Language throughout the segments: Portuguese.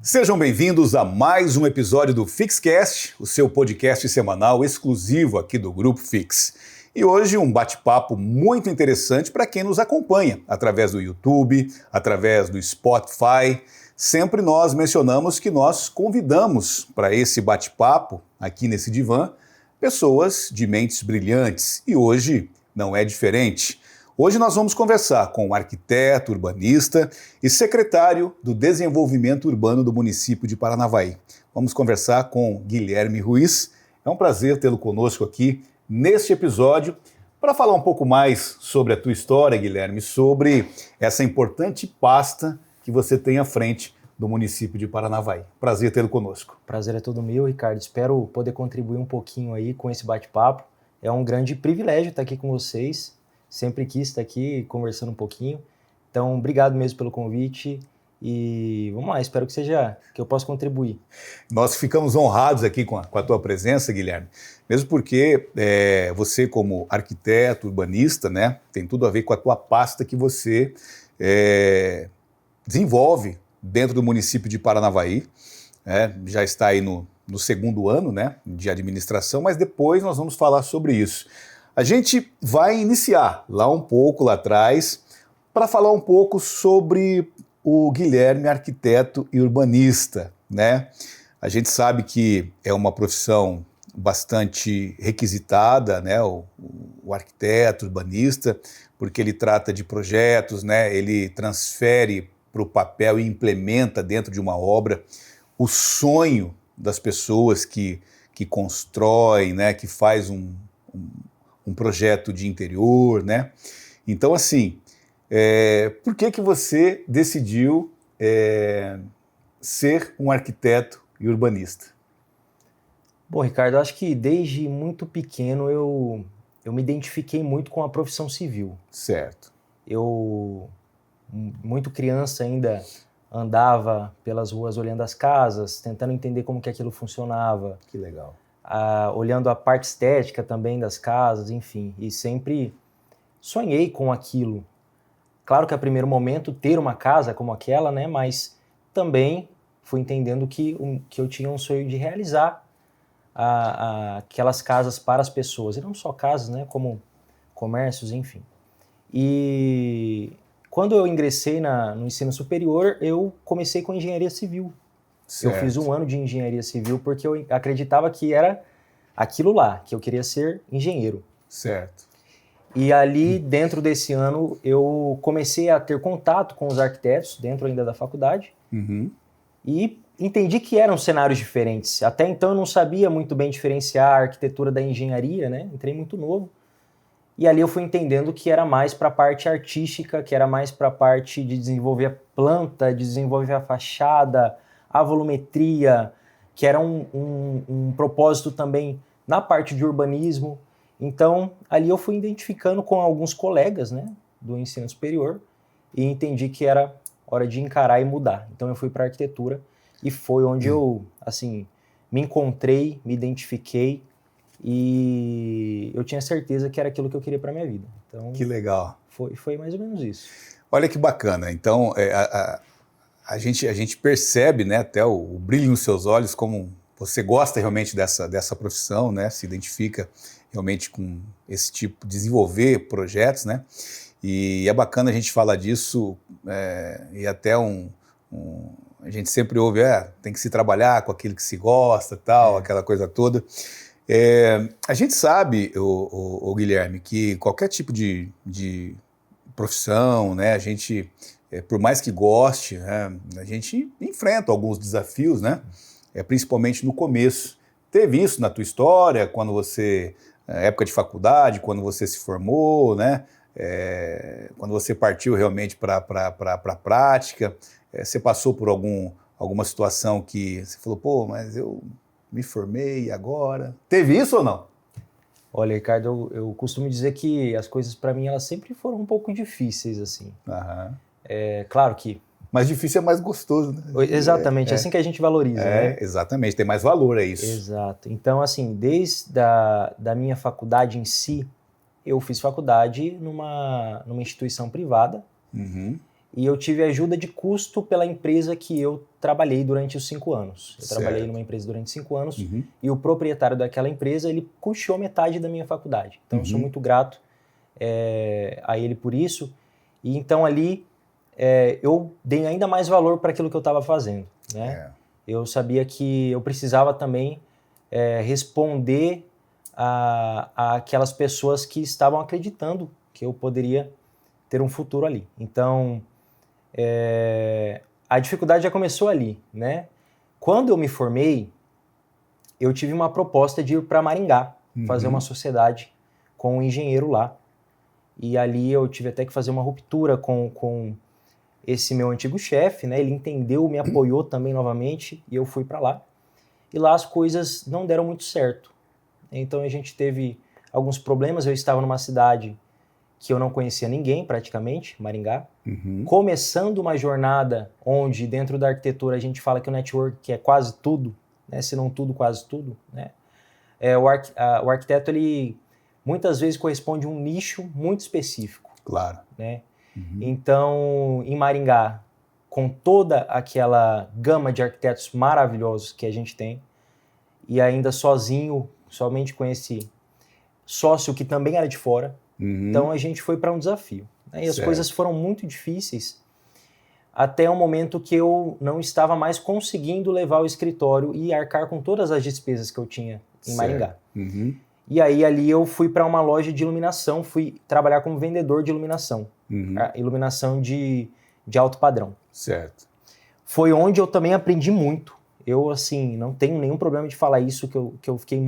Sejam bem-vindos a mais um episódio do Fixcast, o seu podcast semanal exclusivo aqui do Grupo Fix. E hoje um bate-papo muito interessante para quem nos acompanha através do YouTube, através do Spotify. Sempre nós mencionamos que nós convidamos para esse bate-papo, aqui nesse divã, pessoas de mentes brilhantes. E hoje não é diferente. Hoje nós vamos conversar com o arquiteto, urbanista e secretário do Desenvolvimento Urbano do município de Paranavaí. Vamos conversar com Guilherme Ruiz. É um prazer tê-lo conosco aqui neste episódio para falar um pouco mais sobre a tua história, Guilherme, sobre essa importante pasta que você tem à frente do município de Paranavaí. Prazer tê-lo conosco. Prazer é todo meu, Ricardo. Espero poder contribuir um pouquinho aí com esse bate-papo. É um grande privilégio estar aqui com vocês. Sempre quis estar aqui conversando um pouquinho. Então, obrigado mesmo pelo convite e vamos lá, espero que eu possa contribuir. Nós ficamos honrados aqui com a tua presença, Guilherme, mesmo porque você como arquiteto, urbanista, né, tem tudo a ver com a tua pasta que você desenvolve dentro do município de Paranavaí. Já está aí no segundo ano, né, de administração, mas depois nós vamos falar sobre isso. A gente vai iniciar lá atrás para falar um pouco sobre o Guilherme, arquiteto e urbanista, né? A gente sabe que é uma profissão bastante requisitada, né? O arquiteto, urbanista, porque ele trata de projetos, né? Ele transfere para o papel e implementa dentro de uma obra o sonho das pessoas que constroem, né? Que faz um projeto de interior, né? Então, assim, por que você decidiu ser um arquiteto e urbanista? Bom, Ricardo, eu acho que desde muito pequeno eu me identifiquei muito com a profissão civil. Certo. Eu, muito criança ainda, andava pelas ruas olhando as casas, tentando entender como que aquilo funcionava. Que legal. Olhando a parte estética também das casas, enfim, e sempre sonhei com aquilo. Claro que a primeiro momento ter uma casa como aquela, né, mas também fui entendendo que eu tinha um sonho de realizar aquelas casas para as pessoas, e não só casas, né, como comércios, enfim. E quando eu ingressei no ensino superior, eu comecei com engenharia civil. Certo. Eu fiz um ano de engenharia civil porque eu acreditava que era aquilo lá, que eu queria ser engenheiro. Certo. E ali, dentro desse ano, eu comecei a ter contato com os arquitetos, dentro ainda da faculdade, e entendi que eram cenários diferentes. Até então eu não sabia muito bem diferenciar a arquitetura da engenharia, né? Entrei muito novo. E ali eu fui entendendo que era mais para a parte artística, que era mais para a parte de desenvolver a planta, de desenvolver a fachada, a volumetria, que era um propósito também na parte de urbanismo. Então, ali eu fui identificando com alguns colegas, né, do ensino superior e entendi que era hora de encarar e mudar. Então, eu fui para a arquitetura e foi onde eu, assim, me encontrei, me identifiquei e eu tinha certeza que era aquilo que eu queria para minha vida. Então, que legal. Foi mais ou menos isso. Olha que bacana. Então, a gente percebe, né, até o brilho nos seus olhos, como você gosta realmente dessa profissão, né, se identifica realmente com esse tipo, desenvolver projetos, né, e é bacana a gente falar disso, e até a gente sempre ouve, tem que se trabalhar com aquilo que se gosta, tal, aquela coisa toda. A gente sabe, o Guilherme, que qualquer tipo de profissão, né, a gente... por mais que goste, né, a gente enfrenta alguns desafios, né, principalmente no começo. Teve isso na tua história, quando você, época de faculdade, quando você se formou, né, quando você partiu realmente para a prática, você passou por alguma situação que você falou, pô, mas eu me formei agora. Teve isso ou não? Olha, Ricardo, eu costumo dizer que as coisas para mim elas sempre foram um pouco difíceis, assim. Claro que... Mas difícil é mais gostoso, né? Exatamente, assim que a gente valoriza, né? Exatamente, tem mais valor, é isso. Exato. Então, assim, desde da minha faculdade em si, eu fiz faculdade numa instituição privada e eu tive ajuda de custo pela empresa que eu trabalhei durante os 5 anos. Eu trabalhei numa empresa durante 5 anos e o proprietário daquela empresa, ele custeou metade da minha faculdade. Então eu sou muito grato a ele por isso. E então ali eu dei ainda mais valor para aquilo que eu estava fazendo, né? Eu sabia que eu precisava também responder a aquelas pessoas que estavam acreditando que eu poderia ter um futuro ali. Então, a dificuldade já começou ali, né? Quando eu me formei, eu tive uma proposta de ir para Maringá, fazer uma sociedade com um engenheiro lá. E ali eu tive até que fazer uma ruptura com esse meu antigo chefe, né? Ele entendeu, me apoiou também novamente e eu fui para lá. E lá as coisas não deram muito certo. Então a gente teve alguns problemas. Eu estava numa cidade que eu não conhecia ninguém praticamente, Maringá. Começando uma jornada onde dentro da arquitetura a gente fala que o network é quase tudo, né? Se não tudo, quase tudo, né? O arquiteto, ele muitas vezes corresponde a um nicho muito específico. Claro. Né? Então, em Maringá, com toda aquela gama de arquitetos maravilhosos que a gente tem, e ainda sozinho, somente com esse sócio que também era de fora, então a gente foi para um desafio. Né? E as coisas foram muito difíceis até o momento que eu não estava mais conseguindo levar o escritório e arcar com todas as despesas que eu tinha em Maringá. E aí ali eu fui para uma loja de iluminação, fui trabalhar como vendedor de iluminação. Iluminação de alto padrão. Certo. Foi onde eu também aprendi muito. Eu, assim, não tenho nenhum problema de falar isso, que eu fiquei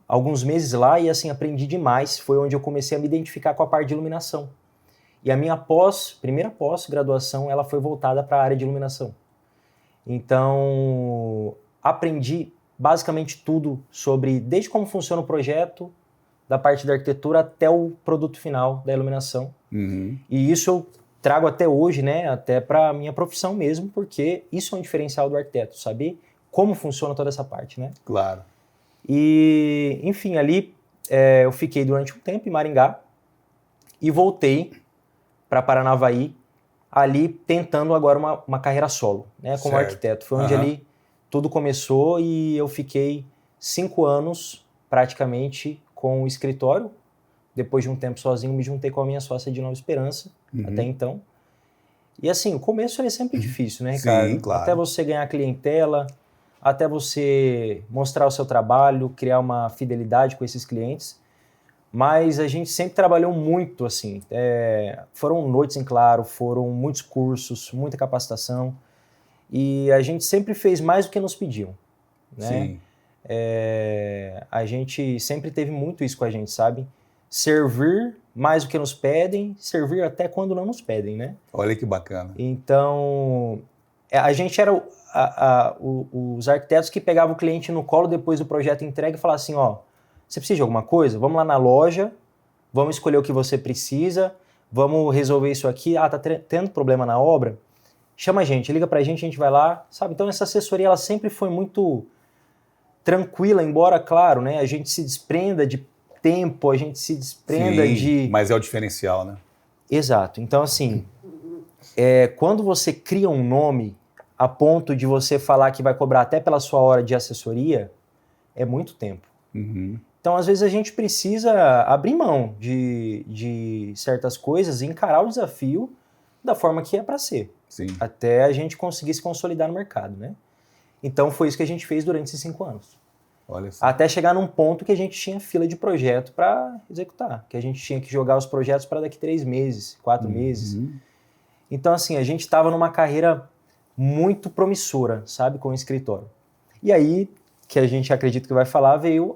alguns meses lá e, assim, aprendi demais. Foi onde eu comecei a me identificar com a parte de iluminação. E a minha primeira pós-graduação, ela foi voltada para a área de iluminação. Então, aprendi basicamente tudo sobre, desde como funciona o projeto, da parte da arquitetura até o produto final da iluminação. E isso eu trago até hoje, né, até para a minha profissão mesmo, porque isso é um diferencial do arquiteto, saber como funciona toda essa parte, né? Claro. E, enfim, ali eu fiquei durante um tempo em Maringá e voltei para Paranavaí, ali tentando agora uma carreira solo, né, como arquiteto. Foi onde ali tudo começou e eu fiquei 5 anos praticamente com o escritório. Depois de um tempo sozinho, me juntei com a minha sócia de Nova Esperança, até então. E assim, o começo é sempre difícil, né, Ricardo? Sim, claro. Até você ganhar clientela, até você mostrar o seu trabalho, criar uma fidelidade com esses clientes. Mas a gente sempre trabalhou muito, assim. Foram noites em claro, foram muitos cursos, muita capacitação. E a gente sempre fez mais do que nos pediam, né? Sim. A gente sempre teve muito isso com a gente, sabe? Servir mais do que nos pedem, servir até quando não nos pedem, né? Olha que bacana. Então, a gente era os arquitetos que pegavam o cliente no colo depois do projeto entregue e falavam assim, ó, você precisa de alguma coisa? Vamos lá na loja, vamos escolher o que você precisa, vamos resolver isso aqui. Ah, tá tendo problema na obra? Chama a gente, liga pra gente, a gente vai lá, sabe? Então essa assessoria, ela sempre foi muito tranquila, embora, claro, né, a gente se desprenda de tempo, a gente se desprenda de... Mas é o diferencial, né? Exato. Então, assim, quando você cria um nome a ponto de você falar que vai cobrar até pela sua hora de assessoria, é muito tempo. Então, às vezes, a gente precisa abrir mão de certas coisas e encarar o desafio da forma que é para ser. Sim. Até a gente conseguir se consolidar no mercado, né? Então, foi isso que a gente fez durante esses 5 anos. Olha só. Até chegar num ponto que a gente tinha fila de projeto para executar, que a gente tinha que jogar os projetos para daqui 3 meses, 4 meses. Então, assim, a gente estava numa carreira muito promissora, sabe, com o escritório. E aí, que a gente acredita que vai falar, veio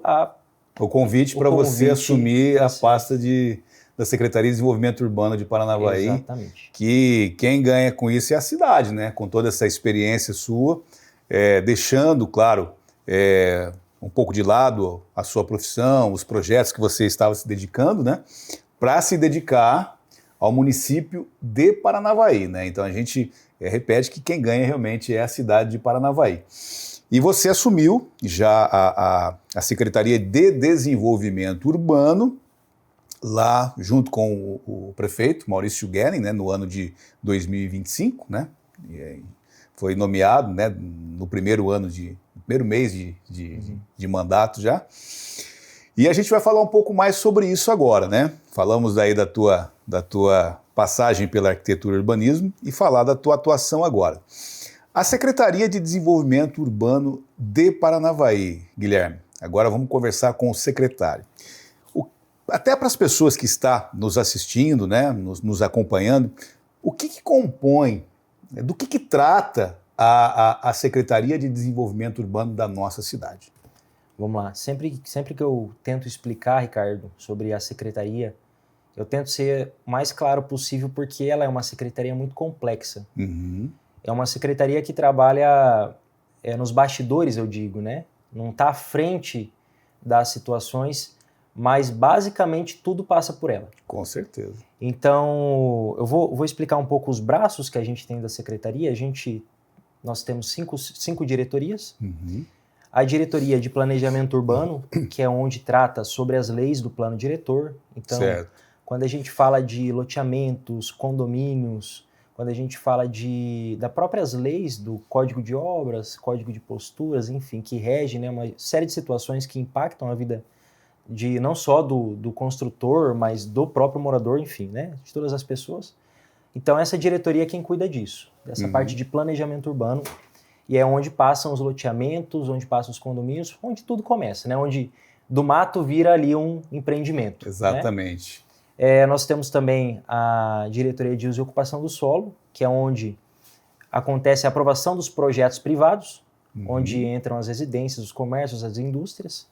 o convite para você assumir a pasta da Secretaria de Desenvolvimento Urbano de Paranavaí. Exatamente. Que quem ganha com isso é a cidade, né? Com toda essa experiência sua, deixando, claro, um pouco de lado a sua profissão, os projetos que você estava se dedicando, né? Para se dedicar ao município de Paranavaí, né? Então a gente repete que quem ganha realmente é a cidade de Paranavaí. E você assumiu já a Secretaria de Desenvolvimento Urbano lá junto com o prefeito Maurício Guerin, né, no ano de 2025, né, e foi nomeado, né, no primeiro mês de mandato já. E a gente vai falar um pouco mais sobre isso agora, né? Falamos aí da tua passagem pela arquitetura e urbanismo e falar da tua atuação agora. A Secretaria de Desenvolvimento Urbano de Paranavaí, Guilherme. Agora vamos conversar com o secretário. Até para as pessoas que estão nos assistindo, né, nos acompanhando, o que compõe, do que trata a Secretaria de Desenvolvimento Urbano da nossa cidade? Vamos lá. Sempre que eu tento explicar, Ricardo, sobre a secretaria, eu tento ser o mais claro possível porque ela é uma secretaria muito complexa. Uhum. É uma secretaria que trabalha nos bastidores, eu digo, né? Não está à frente das situações, mas basicamente tudo passa por ela. Com certeza. Então, eu vou explicar um pouco os braços que a gente tem da secretaria. Nós temos cinco diretorias. Uhum. A diretoria de planejamento urbano, que é onde trata sobre as leis do plano diretor. Então, certo. Quando a gente fala de loteamentos, condomínios, quando a gente fala das próprias leis do Código de Obras, Código de Posturas, enfim, que rege, né, uma série de situações que impactam a vida não só do construtor, mas do próprio morador, enfim, né, de todas as pessoas. Então, essa diretoria é quem cuida disso, dessa parte de planejamento urbano. E é onde passam os loteamentos, onde passam os condomínios, onde tudo começa, né? Onde do mato vira ali um empreendimento. Exatamente. Né? Nós temos também a diretoria de uso e ocupação do solo, que é onde acontece a aprovação dos projetos privados, onde entram as residências, os comércios, as indústrias.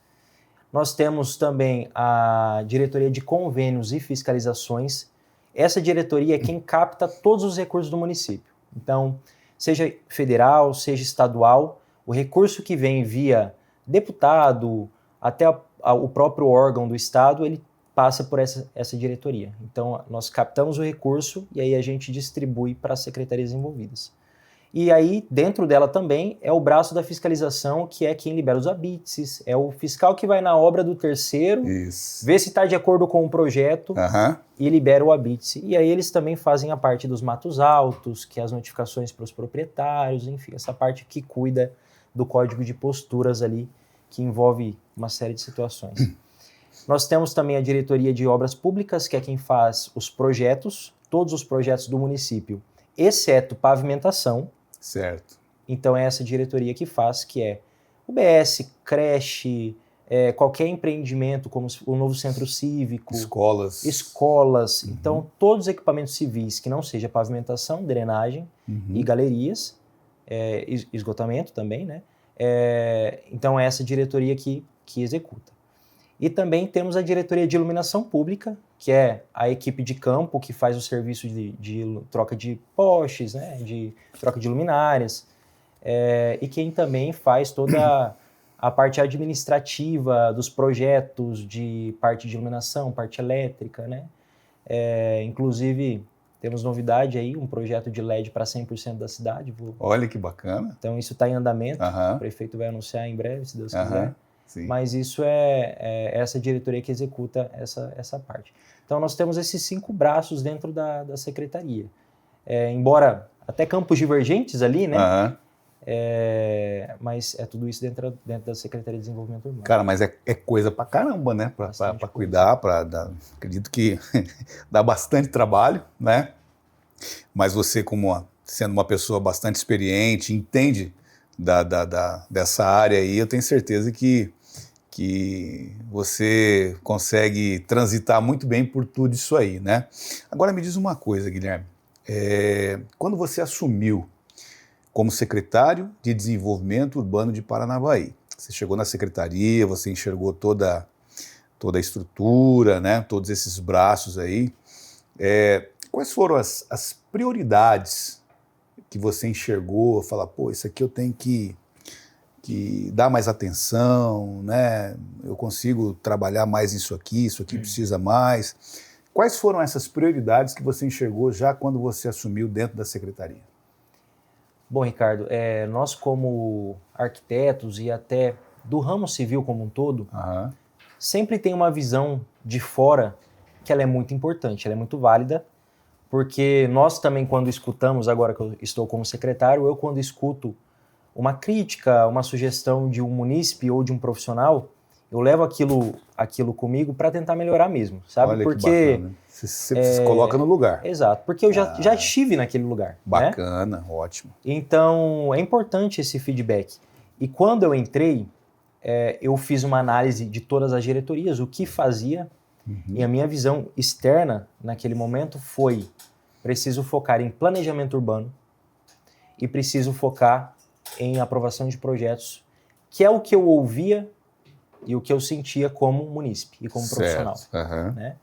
Nós temos também a diretoria de convênios e fiscalizações. Essa diretoria é quem capta todos os recursos do município. Então, seja federal, seja estadual, o recurso que vem via deputado, até o próprio órgão do estado, ele passa por essa diretoria. Então, nós captamos o recurso e aí a gente distribui para as secretarias envolvidas. E aí, dentro dela também, é o braço da fiscalização, que é quem libera os habites, é o fiscal que vai na obra do terceiro, vê se está de acordo com o projeto e libera o habite. E aí eles também fazem a parte dos matos altos, que é as notificações para os proprietários, enfim, essa parte que cuida do código de posturas ali, que envolve uma série de situações. Nós temos também a diretoria de obras públicas, que é quem faz os projetos, todos os projetos do município, exceto pavimentação. Certo. Então é essa diretoria que faz, que é UBS, creche, qualquer empreendimento, como o novo centro cívico. Escolas. Então, todos os equipamentos civis que não seja pavimentação, drenagem e galerias, esgotamento também, né? Então é essa diretoria que executa. E também temos a diretoria de iluminação pública, que é a equipe de campo que faz o serviço de troca de postes, né, de troca de luminárias, e quem também faz toda a parte administrativa dos projetos de parte de iluminação, parte elétrica, né? Inclusive, temos novidade aí, um projeto de LED para 100% da cidade. Olha que bacana. Então isso está em andamento, o prefeito vai anunciar em breve, se Deus quiser. Sim. Mas isso é essa diretoria que executa essa parte. Então, nós temos esses 5 braços dentro da secretaria. Embora até campos divergentes ali, né? Mas é tudo isso dentro da Secretaria de Desenvolvimento Urbano. Cara, mas é coisa pra caramba, né? Pra cuidar, acredito que dá bastante trabalho, né? Mas você, sendo uma pessoa bastante experiente, entende dessa área aí, eu tenho certeza que você consegue transitar muito bem por tudo isso aí, né? Agora me diz uma coisa, Guilherme. Quando você assumiu como secretário de Desenvolvimento Urbano de Paranavaí, você chegou na secretaria, você enxergou toda a estrutura, né? Todos esses braços aí. Quais foram as prioridades que você enxergou, falar, pô, isso aqui eu tenho que dar mais atenção, né? Eu consigo trabalhar mais isso aqui precisa mais. Quais foram essas prioridades que você enxergou já quando você assumiu dentro da secretaria? Bom, Ricardo, nós como arquitetos e até do ramo civil como um todo, sempre tem uma visão de fora que ela é muito importante, ela é muito válida, porque nós também, quando escutamos, agora que eu estou como secretário, eu quando escuto uma crítica, uma sugestão de um munícipe ou de um profissional, eu levo aquilo comigo para tentar melhorar mesmo, sabe? Olha porque que bacana. Você se coloca no lugar. Exato, porque eu já estive naquele lugar. Bacana, né? Ótimo. Então, é importante esse feedback. E quando eu entrei, eu fiz uma análise de todas as diretorias, o que fazia, e a minha visão externa naquele momento foi: preciso focar em planejamento urbano e preciso focar em aprovação de projetos, que é o que eu ouvia e o que eu sentia como munícipe e como profissional. Né?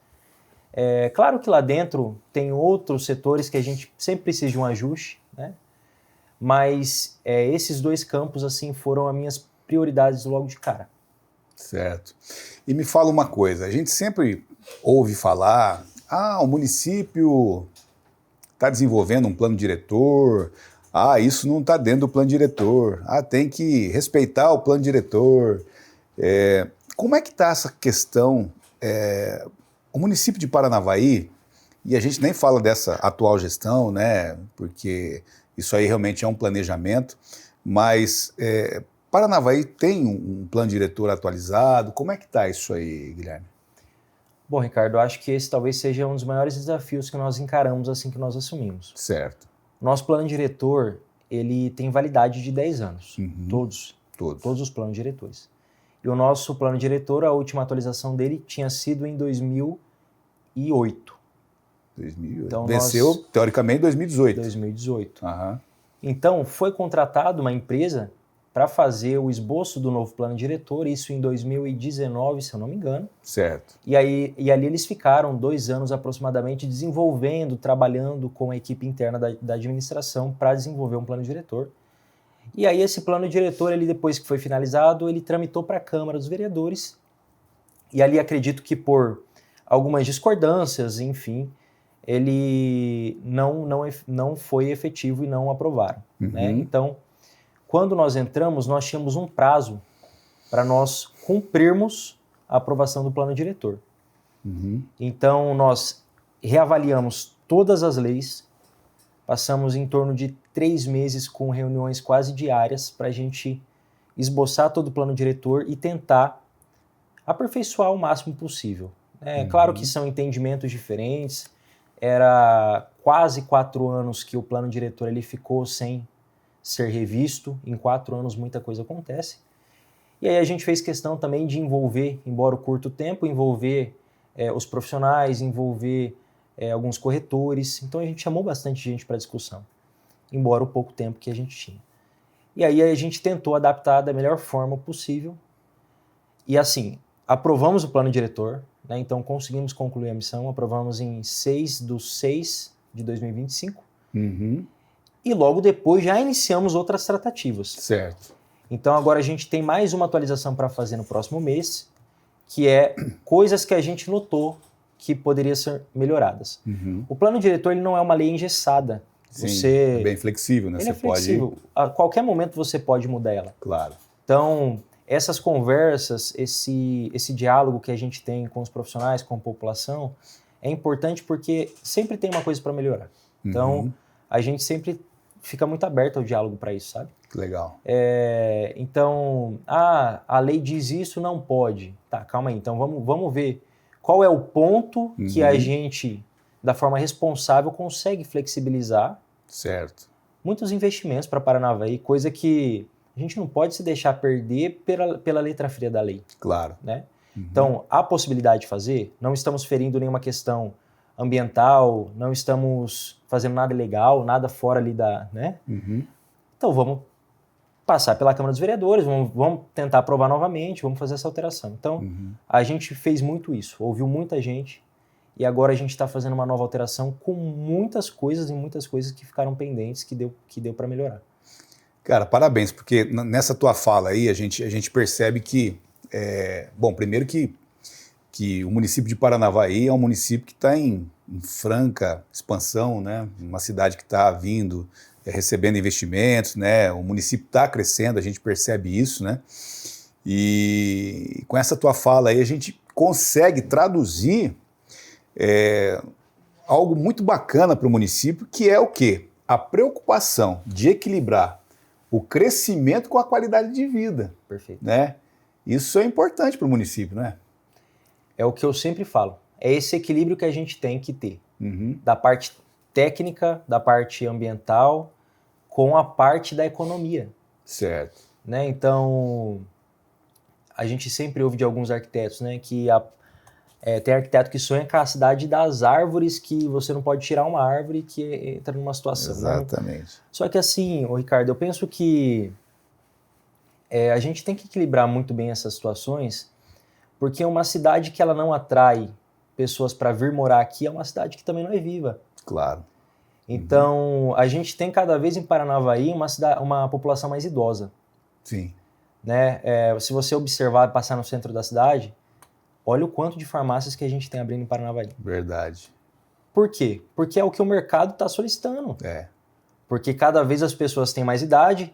Claro que lá dentro tem outros setores que a gente sempre precisa de um ajuste, né? Mas esses dois campos assim foram as minhas prioridades logo de cara. Certo. E me fala uma coisa, a gente sempre ouve falar, o município está desenvolvendo um plano diretor, isso não está dentro do plano diretor, tem que respeitar o plano diretor. Como é que está essa questão? O município de Paranavaí, e a gente nem fala dessa atual gestão, né, porque isso aí realmente é um planejamento, mas Paranavaí tem um plano diretor atualizado? Como é que está isso aí, Guilherme? Bom, Ricardo, acho que esse talvez seja um dos maiores desafios que nós encaramos assim que nós assumimos. Certo. Nosso plano diretor, ele tem validade de 10 anos, todos os planos diretores. E o nosso plano diretor, a última atualização dele tinha sido em 2008. 2008. Então, venceu, teoricamente, em 2018. 2018. Então, foi contratada uma empresa para fazer o esboço do novo plano diretor, isso em 2019, se eu não me engano. Certo. E ali eles ficaram 2 anos aproximadamente desenvolvendo, trabalhando com a equipe interna da administração para desenvolver um plano diretor. E aí esse plano diretor, ele, depois que foi finalizado, ele tramitou para a Câmara dos Vereadores. E ali acredito que por algumas discordâncias, enfim, ele não foi efetivo e não aprovaram. Né? Então, quando nós entramos, nós tínhamos um prazo para nós cumprirmos a aprovação do plano diretor. Então, nós reavaliamos todas as leis, passamos em torno de 3 meses com reuniões quase diárias para a gente esboçar todo o plano diretor e tentar aperfeiçoar o máximo possível. Claro que são entendimentos diferentes, era quase 4 anos que o plano diretor ele ficou sem ser revisto, em 4 anos muita coisa acontece. E aí a gente fez questão também de envolver, embora o curto tempo, envolver os profissionais, envolver alguns corretores. Então a gente chamou bastante gente para discussão, embora o pouco tempo que a gente tinha. E aí a gente tentou adaptar da melhor forma possível. E assim, aprovamos o plano diretor, né? Então conseguimos concluir a missão, aprovamos em 6/6/2025. E logo depois já iniciamos outras tratativas. Certo. Então agora a gente tem mais uma atualização para fazer no próximo mês, que é coisas que a gente notou que poderiam ser melhoradas. O plano diretor ele não é uma lei engessada. Sim, é bem flexível, né? Ele é flexível. A qualquer momento você pode mudar ela. Claro. Então, essas conversas, esse diálogo que a gente tem com os profissionais, com a população, é importante porque sempre tem uma coisa para melhorar. Então, a gente sempre fica muito aberto ao diálogo para isso, sabe? Legal. Então, a lei diz isso, não pode. Tá, calma aí. Então, vamos ver qual é o ponto que a gente, da forma responsável, consegue flexibilizar. Certo. Muitos investimentos para Paranavaí, coisa que a gente não pode se deixar perder pela letra fria da lei. Claro. Né? Então, há possibilidade de fazer, não estamos ferindo nenhuma questão ambiental, não estamos fazendo nada ilegal, nada fora ali da... Né? Então, vamos passar pela Câmara dos Vereadores, vamos tentar aprovar novamente, vamos fazer essa alteração. Então, a gente fez muito isso, ouviu muita gente, e agora a gente está fazendo uma nova alteração com muitas coisas que ficaram pendentes, que deu para melhorar. Cara, parabéns, porque nessa tua fala aí a gente percebe que, bom, primeiro que o município de Paranavaí é um município que está em franca expansão, né? Uma cidade que está vindo, recebendo investimentos, né? O município está crescendo, a gente percebe isso, né? E com essa tua fala aí a gente consegue traduzir algo muito bacana para o município, que é o quê? A preocupação de equilibrar o crescimento com a qualidade de vida. Perfeito. Né? Isso é importante para o município, não é? É o que eu sempre falo. É esse equilíbrio que a gente tem que ter. Uhum. Da parte técnica, da parte ambiental, com a parte da economia. Certo. Né? Então, a gente sempre ouve de alguns arquitetos, né, que tem arquiteto que sonha com a cidade das árvores, que você não pode tirar uma árvore que entra numa situação. Exatamente. Né? Só que assim, Ricardo, eu penso que a gente tem que equilibrar muito bem essas situações, porque uma cidade que ela não atrai pessoas para vir morar aqui é uma cidade que também não é viva. Claro. Então, a gente tem cada vez em Paranavaí uma população mais idosa. Sim. Né? Se você observar, passar no centro da cidade, olha o quanto de farmácias que a gente tem abrindo em Paranavaí. Verdade. Por quê? Porque é o que o mercado está solicitando. É. Porque cada vez as pessoas têm mais idade,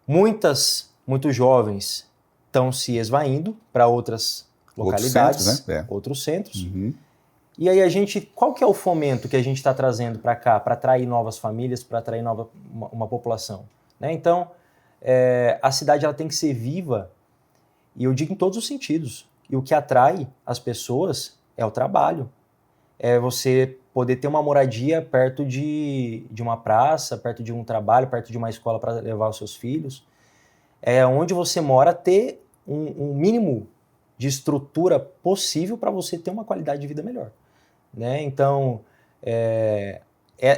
muitos jovens estão se esvaindo para outras localidades, outros centros, né? Outros centros. Uhum. E aí qual que é o fomento que a gente está trazendo para cá, para atrair novas famílias, para atrair uma população? Né? Então, a cidade ela tem que ser viva, e eu digo em todos os sentidos. E o que atrai as pessoas é o trabalho. É você poder ter uma moradia perto de uma praça, perto de um trabalho, perto de uma escola para levar os seus filhos. É onde você mora ter um mínimo de estrutura possível para você ter uma qualidade de vida melhor. Né? Então,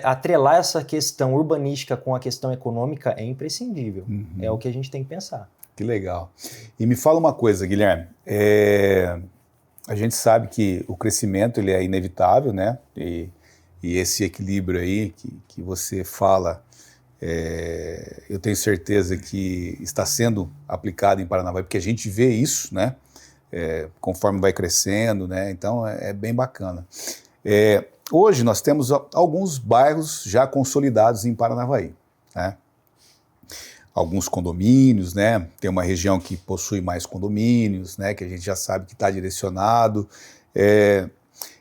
atrelar essa questão urbanística com a questão econômica é imprescindível. Uhum. É o que a gente tem que pensar. Que legal. E me fala uma coisa, Guilherme. A gente sabe que o crescimento ele é inevitável, né? E esse equilíbrio aí que você fala, eu tenho certeza que está sendo aplicado em Paranavaí, porque a gente vê isso, né? Conforme vai crescendo, né? Então é bem bacana. Hoje nós temos alguns bairros já consolidados em Paranavaí, né? Alguns condomínios, né? Tem uma região que possui mais condomínios, né? Que a gente já sabe que está direcionado.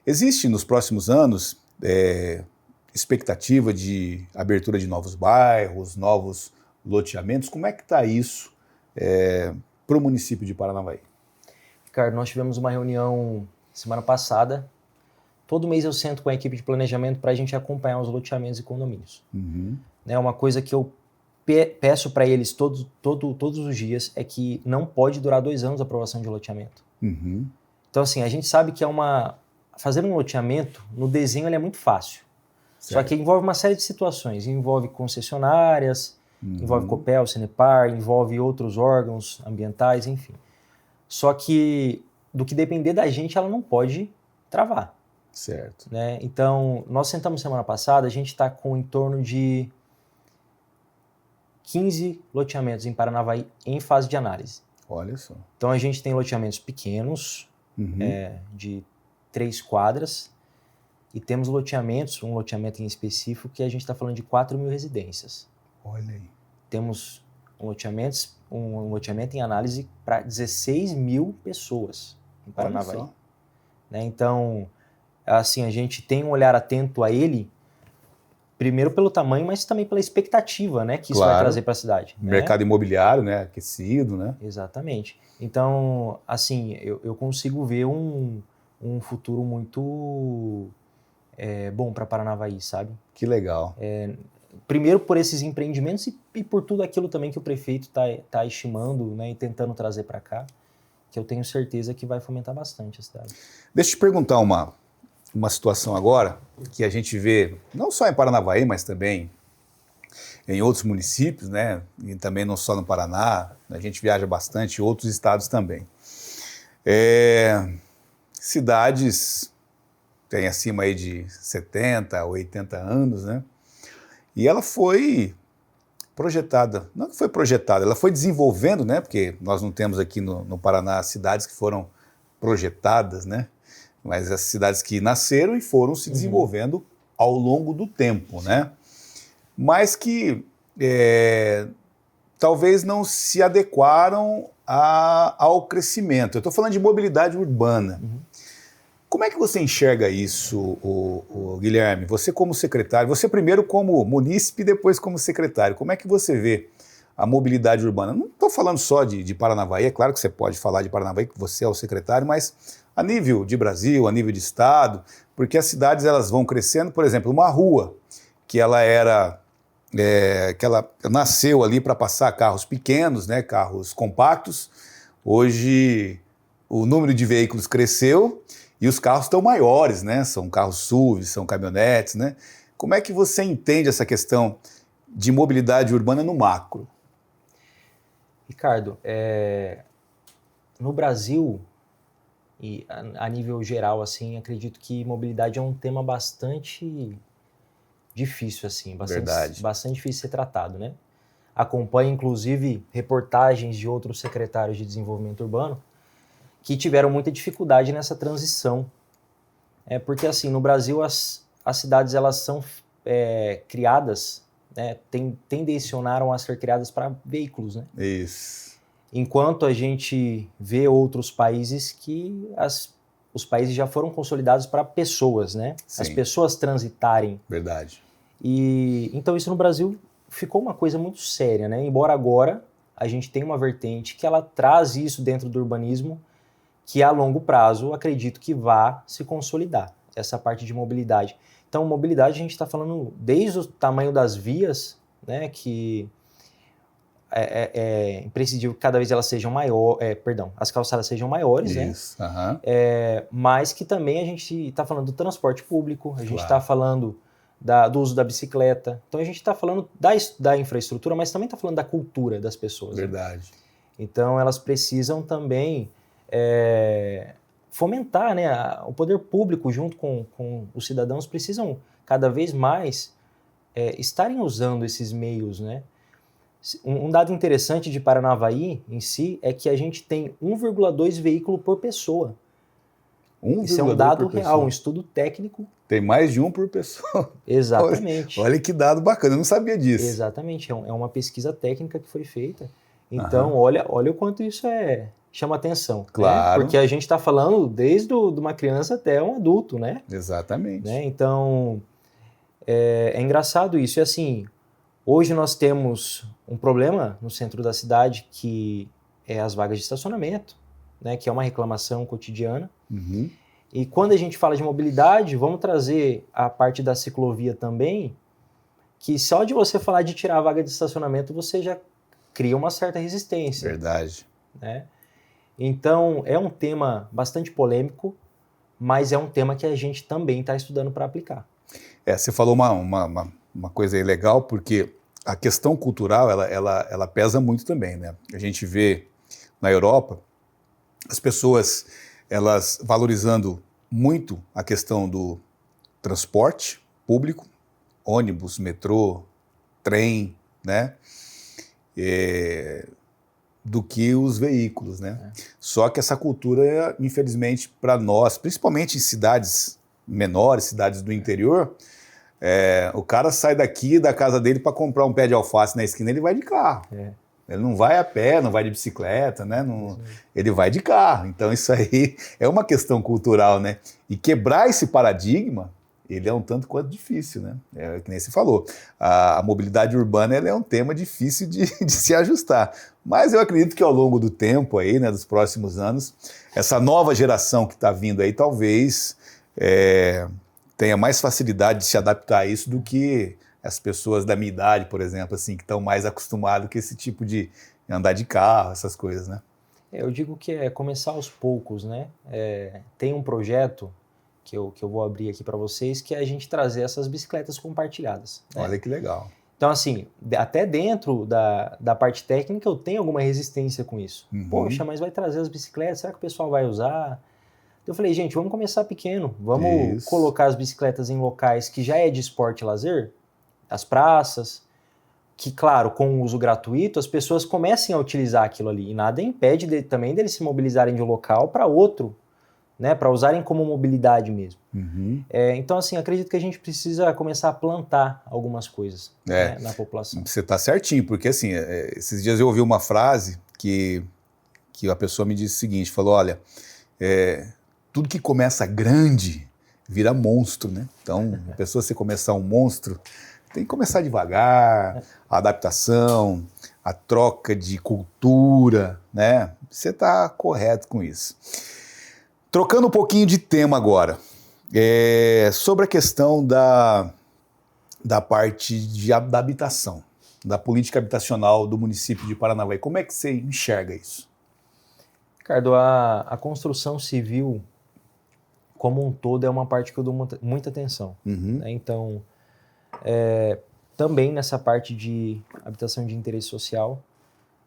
Existe nos próximos anos expectativa de abertura de novos bairros, novos loteamentos. Como é que está isso para o município de Paranavaí? Ricardo, nós tivemos uma reunião semana passada. Todo mês eu sento com a equipe de planejamento para a gente acompanhar os loteamentos e condomínios. Uhum. Uma coisa que eu peço para eles todos os dias é que não pode durar 2 anos a aprovação de loteamento. Uhum. Então, assim, a gente sabe que fazer um loteamento, no desenho ele é muito fácil. Certo. Só que envolve uma série de situações. Envolve concessionárias, envolve Copel, Cenepar, envolve outros órgãos ambientais, enfim. Só que, do que depender da gente, ela não pode travar. Certo. Né? Então, nós sentamos semana passada, a gente está com em torno de 15 loteamentos em Paranavaí em fase de análise. Olha só. Então, a gente tem loteamentos pequenos, de 3 quadras, e temos um loteamento em específico, que a gente está falando de 4.000 residências. Olha aí. Temos um loteamento em análise para 16.000 pessoas em Paranavaí. Olha só. Né? Então, assim, a gente tem um olhar atento a ele, primeiro pelo tamanho, mas também pela expectativa, né, que isso vai trazer para a cidade. Mercado imobiliário, né, aquecido, né? Exatamente. Então, assim, eu consigo ver um futuro muito bom para Paranavaí, sabe? Que legal. Primeiro por esses empreendimentos e por tudo aquilo também que o prefeito está estimando, né, e tentando trazer para cá, que eu tenho certeza que vai fomentar bastante a cidade. Deixa eu te perguntar uma situação agora que a gente vê, não só em Paranavaí, mas também em outros municípios, né? E também não só no Paraná, a gente viaja bastante em outros estados também. Cidades têm acima aí de 70, 80 anos, né? E ela foi projetada, não que foi projetada, ela foi desenvolvendo, né? Porque nós não temos aqui no Paraná cidades que foram projetadas, né? Mas as cidades que nasceram e foram se desenvolvendo ao longo do tempo, né? Mas que talvez não se adequaram ao crescimento. Eu estou falando de mobilidade urbana. Como é que você enxerga isso, o Guilherme? Você como secretário, você primeiro como munícipe e depois como secretário, como é que você vê a mobilidade urbana? Não estou falando só de Paranavaí, é claro que você pode falar de Paranavaí, que você é o secretário, mas a nível de Brasil, a nível de estado, porque as cidades elas vão crescendo, por exemplo, uma rua que ela era... que ela nasceu ali para passar carros pequenos, né, carros compactos. Hoje o número de veículos cresceu e os carros estão maiores, né? São carros SUVs, são caminhonetes, né? Como é que você entende essa questão de mobilidade urbana no macro? Ricardo, no Brasil e a nível geral, assim, acredito que mobilidade é um tema bastante difícil, assim, bastante difícil de ser tratado, né? Acompanho, inclusive, reportagens de outros secretários de desenvolvimento urbano que tiveram muita dificuldade nessa transição. Porque, assim, no Brasil, as cidades, elas são criadas, né, tendencionaram a ser criadas para veículos, né? Isso. Enquanto a gente vê outros países que os países já foram consolidados para pessoas, né? Sim. As pessoas transitarem. Verdade. E então isso no Brasil ficou uma coisa muito séria, né? Embora agora a gente tenha uma vertente que ela traz isso dentro do urbanismo, que a longo prazo acredito que vá se consolidar, essa parte de mobilidade. Então, mobilidade a gente está falando desde o tamanho das vias, né? Que é imprescindível que cada vez elas sejam as calçadas sejam maiores, isso, né? Mas que também a gente está falando do transporte público, a gente está falando do uso da bicicleta. Então a gente está falando da infraestrutura, mas também está falando da cultura das pessoas. Verdade. Né? Então elas precisam também fomentar, né? O poder público junto com os cidadãos precisam cada vez mais estarem usando esses meios, né? Um dado interessante de Paranavaí em si é que a gente tem 1,2 veículos por pessoa. Isso é um dado real, um estudo técnico. Tem mais de um por pessoa. Exatamente. Olha que dado bacana, eu não sabia disso. Exatamente, é uma pesquisa técnica que foi feita. Então, olha o quanto isso chama atenção. Claro. Né? Porque a gente está falando desde de uma criança até um adulto, né? Exatamente. Né? Então, é engraçado isso. E assim, hoje nós temos um problema no centro da cidade que é as vagas de estacionamento, né? Que é uma reclamação cotidiana. Uhum. E quando a gente fala de mobilidade, vamos trazer a parte da ciclovia também, que só de você falar de tirar a vaga de estacionamento, você já cria uma certa resistência. Verdade. Né? Então, é um tema bastante polêmico, mas é um tema que a gente também está estudando para aplicar. Você falou uma coisa aí legal, porque a questão cultural, ela pesa muito também, né? A gente vê na Europa as pessoas elas valorizando muito a questão do transporte público, ônibus, metrô, trem, né? Do que os veículos, né? Só que essa cultura, infelizmente, para nós, principalmente em cidades menores, cidades do interior, o cara sai daqui da casa dele para comprar um pé de alface na esquina, ele vai de carro. Ele não vai a pé, não vai de bicicleta, né? Ele vai de carro. Então isso aí é uma questão cultural, né? E quebrar esse paradigma, ele é um tanto quanto difícil, né? É que nem você falou. A mobilidade urbana ela é um tema difícil de se ajustar. Mas eu acredito que ao longo do tempo aí, né, dos próximos anos, essa nova geração que está vindo aí talvez tenha mais facilidade de se adaptar a isso do que as pessoas da minha idade, por exemplo, assim, que estão mais acostumadas com esse tipo de andar de carro, essas coisas, né? Eu digo que é começar aos poucos, né? Tem um projeto que eu vou abrir aqui para vocês, que é a gente trazer essas bicicletas compartilhadas. Né? Olha que legal. Então, assim, até dentro da parte técnica eu tenho alguma resistência com isso. Poxa, mas vai trazer as bicicletas, será que o pessoal vai usar? Eu falei, gente, vamos começar pequeno, vamos colocar as bicicletas em locais que já é de esporte e lazer, as praças, que, claro, com o uso gratuito, as pessoas comecem a utilizar aquilo ali. E nada impede também deles se mobilizarem de um local para outro, né, para usarem como mobilidade mesmo. Então, assim, acredito que a gente precisa começar a plantar algumas coisas né, na população. Você está certinho, porque, assim, esses dias eu ouvi uma frase que a pessoa me disse o seguinte, falou, olha, tudo que começa grande vira monstro, né? Então, a pessoa, se começar um monstro, tem que começar devagar, a adaptação, a troca de cultura, né? Você está correto com isso. Trocando um pouquinho de tema agora, sobre a questão da parte da habitação, da política habitacional do município de Paranavaí. Como é que você enxerga isso? Ricardo, a construção civil como um todo é uma parte que eu dou muita atenção. Né? Então, também nessa parte de habitação de interesse social,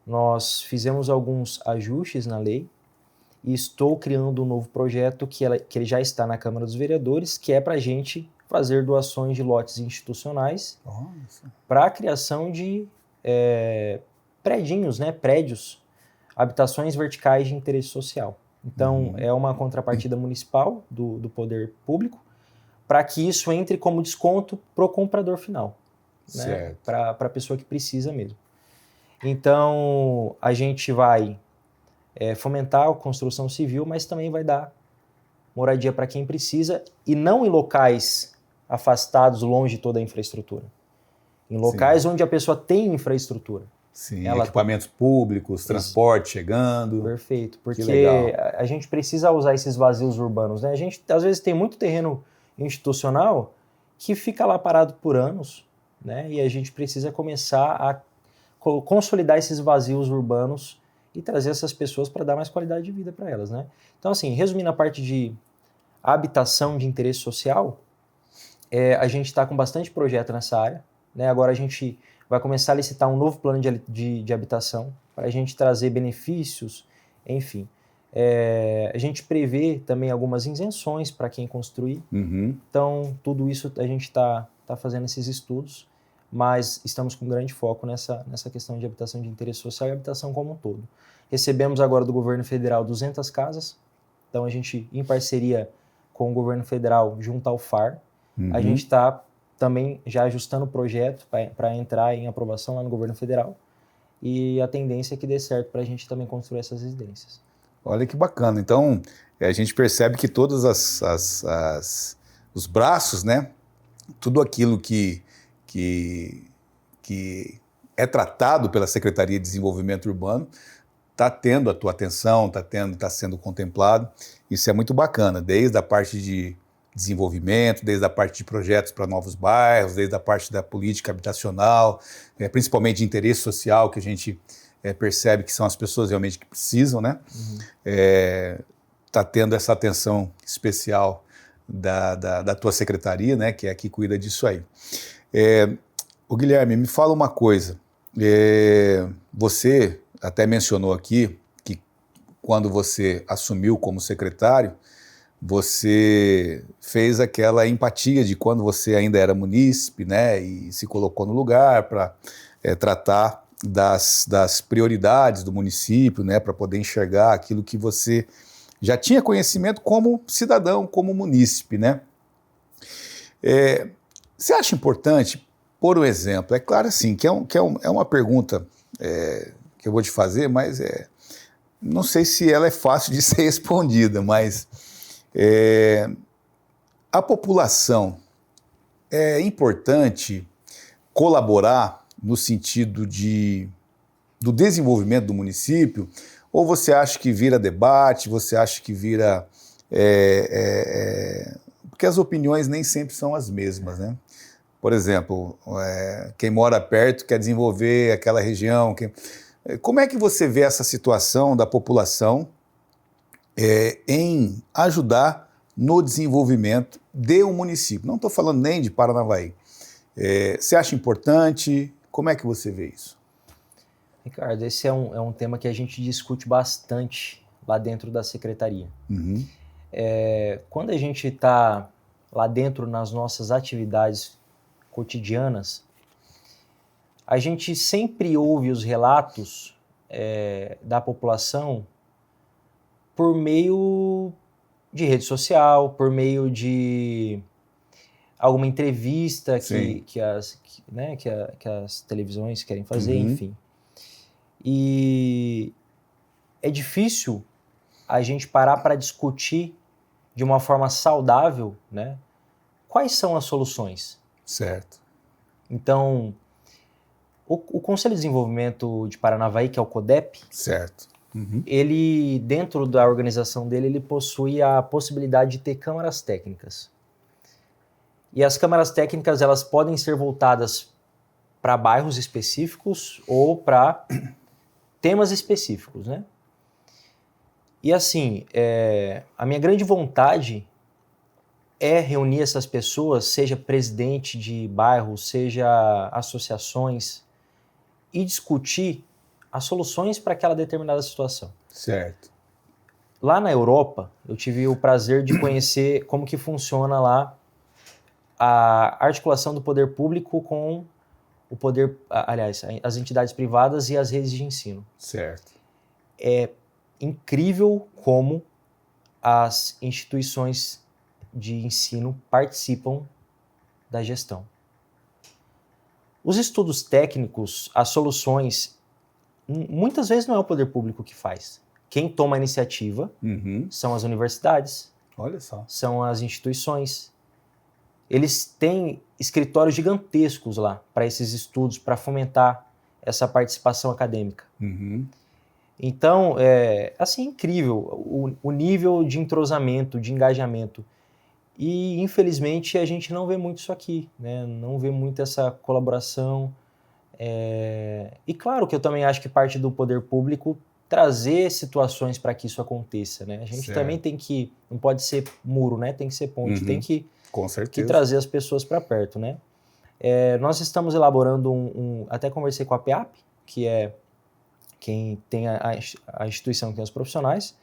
nós fizemos alguns ajustes na lei e estou criando um novo projeto que ele já está na Câmara dos Vereadores, que é para a gente fazer doações de lotes institucionais para a criação de prédios, habitações verticais de interesse social. Então, é uma contrapartida municipal do poder público para que isso entre como desconto para o comprador final, né? Para a pessoa que precisa mesmo. Então, a gente vai fomentar a construção civil, mas também vai dar moradia para quem precisa e não em locais afastados, longe de toda a infraestrutura. Em locais onde a pessoa tem infraestrutura. Sim, equipamentos públicos, transporte chegando. Perfeito, porque a gente precisa usar esses vazios urbanos, né? A gente, às vezes, tem muito terreno institucional que fica lá parado por anos, né? E a gente precisa começar a consolidar esses vazios urbanos e trazer essas pessoas para dar mais qualidade de vida para elas, né? Então, assim, resumindo a parte de habitação de interesse social, a gente está com bastante projeto nessa área, né? Agora a gente vai começar a licitar um novo plano de habitação para a gente trazer benefícios, enfim. A gente prevê também algumas isenções para quem construir. Então, tudo isso a gente está fazendo esses estudos, mas estamos com grande foco nessa questão de habitação de interesse social e habitação como um todo. Recebemos agora do governo federal 200 casas, então a gente, em parceria com o governo federal, junto ao FAR, a gente está também já ajustando o projeto para entrar em aprovação lá no governo federal, e a tendência é que dê certo para a gente também construir essas residências. Olha que bacana. Então, a gente percebe que todos os braços, né, tudo aquilo que é tratado pela Secretaria de Desenvolvimento Urbano está tendo a tua atenção, está sendo contemplado. Isso é muito bacana, desde a parte de desenvolvimento, desde a parte de projetos para novos bairros, desde a parte da política habitacional, principalmente de interesse social, que a gente percebe que são as pessoas realmente que precisam, né? Está tendo essa atenção especial da tua secretaria, né? Que é a que cuida disso aí. O Guilherme, me fala uma coisa. Você até mencionou aqui que quando você assumiu como secretário, você fez aquela empatia de quando você ainda era munícipe, né, e se colocou no lugar para tratar das prioridades do município, né, para poder enxergar aquilo que você já tinha conhecimento como cidadão, como munícipe, né? Você acha importante, por um exemplo, é claro assim, que é uma pergunta que eu vou te fazer, mas não sei se ela é fácil de ser respondida, mas a população é importante colaborar no sentido do desenvolvimento do município, ou você acha que vira debate, você acha que vira... porque as opiniões nem sempre são as mesmas, né? Por exemplo, quem mora perto quer desenvolver aquela região. Como é que você vê essa situação da população em ajudar no desenvolvimento de um município? Não estou falando nem de Paranavaí. Você acha importante? Como é que você vê isso? Ricardo, esse é um tema que a gente discute bastante lá dentro da secretaria. Quando a gente está lá dentro nas nossas atividades cotidianas, a gente sempre ouve os relatos da população por meio de rede social, por meio de alguma entrevista que as televisões querem fazer, enfim. E é difícil a gente parar para discutir de uma forma saudável, né, quais são as soluções. Certo. Então, o Conselho de Desenvolvimento de Paranavaí, que é o CODEP, certo. Ele, dentro da organização dele, ele possui a possibilidade de ter câmaras técnicas. E as câmaras técnicas, elas podem ser voltadas para bairros específicos ou para temas específicos, né? E assim, a minha grande vontade é reunir essas pessoas, seja presidente de bairro, seja associações, e discutir as soluções para aquela determinada situação. Certo. Lá na Europa, eu tive o prazer de conhecer como que funciona lá a articulação do poder público com o poder, aliás, as entidades privadas e as redes de ensino. Certo. É incrível como as instituições de ensino participam da gestão. Os estudos técnicos, as soluções, muitas vezes não é o poder público que faz. Quem toma a iniciativa são as universidades, olha só, são as instituições. Eles têm escritórios gigantescos lá para esses estudos, para fomentar essa participação acadêmica. Então, é assim, incrível o nível de entrosamento, de engajamento. E, infelizmente, a gente não vê muito isso aqui, né? Não vê muito essa colaboração. E claro que eu também acho que parte do poder público trazer situações para que isso aconteça, né? A gente também tem que, não pode ser muro, né? Tem que ser ponte, tem que, com certeza, trazer as pessoas para perto, né? Nós estamos elaborando até conversei com a PEAP, que é quem tem a instituição que tem os profissionais,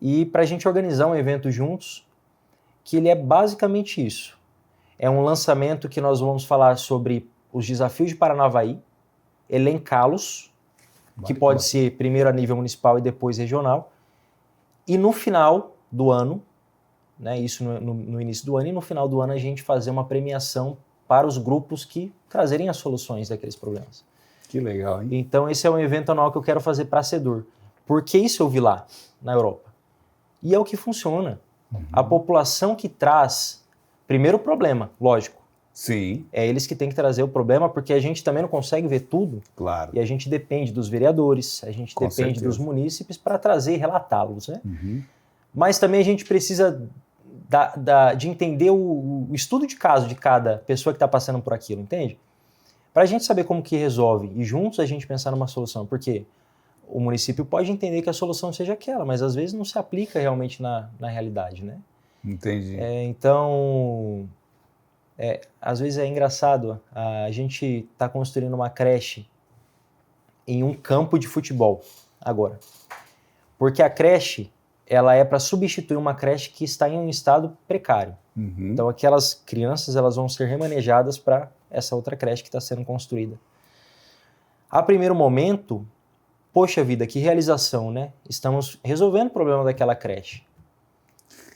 e para a gente organizar um evento juntos, que ele é basicamente isso. É um lançamento que nós vamos falar sobre os desafios de Paranavaí, elencá-los, que pode ser primeiro a nível municipal e depois regional, e no final do ano, né, isso no início do ano, e no final do ano a gente fazer uma premiação para os grupos que trazerem as soluções daqueles problemas. Que legal, hein? Então esse é um evento anual que eu quero fazer para a CEDUR, porque isso eu vi lá, na Europa. E é o que funciona. A população que traz, primeiro o problema, lógico. Sim. É eles que têm que trazer o problema, porque a gente também não consegue ver tudo. Claro. E a gente depende dos vereadores, a gente depende dos munícipes para trazer e relatá-los, né? Mas também a gente precisa de entender o estudo de caso de cada pessoa que está passando por aquilo, entende? Para a gente saber como que resolve e juntos a gente pensar numa solução, porque o município pode entender que a solução seja aquela, mas às vezes não se aplica realmente na realidade, né? Entendi. Então, às vezes é engraçado, a gente está construindo uma creche em um campo de futebol agora, porque a creche ela é para substituir uma creche que está em um estado precário. Então aquelas crianças elas vão ser remanejadas para essa outra creche que está sendo construída. A primeiro momento, poxa vida, que realização, né? Estamos resolvendo o problema daquela creche.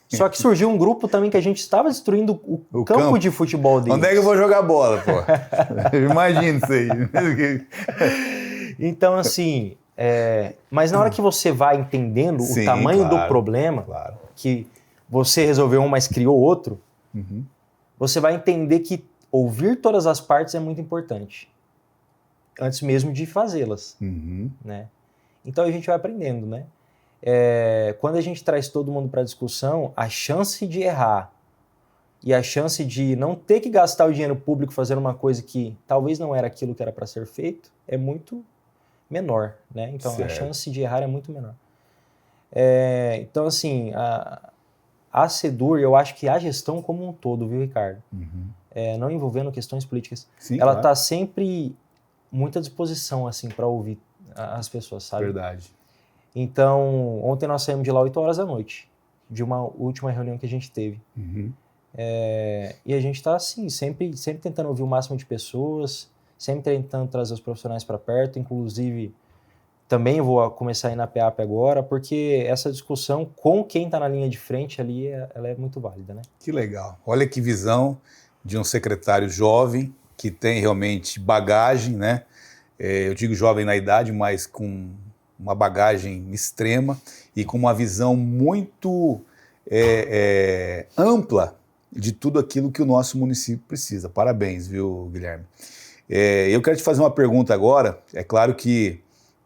Só que surgiu um grupo também que a gente estava destruindo o campo de futebol deles. Onde é que eu vou jogar bola, pô? Imagina isso aí. Então, assim, mas na hora que você vai entendendo o tamanho do problema, que você resolveu um, mas criou outro, você vai entender que ouvir todas as partes é muito importante. Antes mesmo de fazê-las, né? Então a gente vai aprendendo, né? Quando a gente traz todo mundo para a discussão, a chance de errar e a chance de não ter que gastar o dinheiro público fazendo uma coisa que talvez não era aquilo que era para ser feito é muito menor, né? Então a chance de errar é muito menor. Então assim, a CEDUR, eu acho que a gestão como um todo, viu, Ricardo? Não envolvendo questões políticas, ela está sempre muito à disposição, assim, para ouvir as pessoas, sabe? Verdade. Então, ontem nós saímos de lá 8 horas da noite, de uma última reunião que a gente teve. E a gente está, assim, sempre tentando ouvir o máximo de pessoas, sempre tentando trazer os profissionais para perto, inclusive também vou começar a ir na PEAP agora, porque essa discussão com quem está na linha de frente ali, ela é muito válida, né? Que legal. Olha que visão de um secretário jovem, que tem realmente bagagem, né? Eu digo jovem na idade, mas com uma bagagem extrema e com uma visão muito ampla de tudo aquilo que o nosso município precisa. Parabéns, viu, Guilherme? Eu quero te fazer uma pergunta agora. É claro que